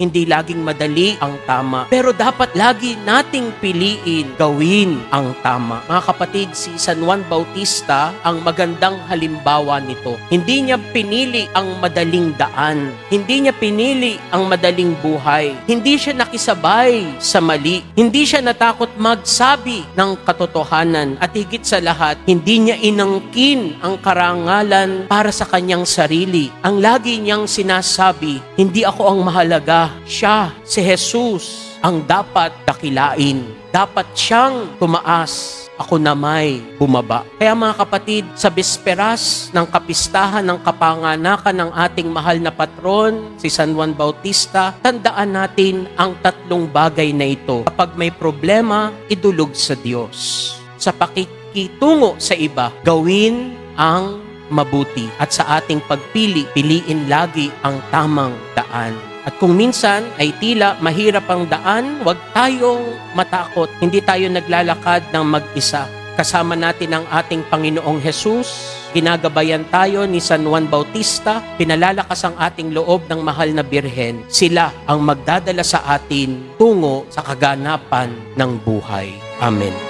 Hindi laging madali ang tama. Pero dapat lagi nating piliin gawin ang tama. Mga kapatid, si San Juan Bautista ang magandang halimbawa nito. Hindi niya pinili ang madaling daan. Hindi niya pinili ang madaling buhay. Hindi siya nakisabay sa mali. Hindi siya natakot magsabi ng katotohanan. At higit sa lahat, hindi niya inangkin ang karangalan para sa kanyang sarili. Ang lagi niyang sinasabi, hindi ako ang mahalaga. Siya, si Jesus, ang dapat dakilain. Dapat siyang tumaas. Ako na may bumaba. Kaya mga kapatid, sa bisperas ng kapistahan ng kapanganakan ng ating mahal na patron, si San Juan Bautista, tandaan natin ang tatlong bagay na ito. Kapag may problema, idulog sa Diyos. Sa pakikitungo sa iba, gawin ang mabuti. At sa ating pagpili, piliin lagi ang tamang daan. At kung minsan ay tila mahirap ang daan, huwag tayong matakot. Hindi tayo naglalakad ng mag-isa. Kasama natin ang ating Panginoong Jesus. Ginagabayan tayo ni San Juan Bautista. Pinalalakas ang ating loob ng mahal na Birhen. Sila ang magdadala sa atin tungo sa kaganapan ng buhay. Amen.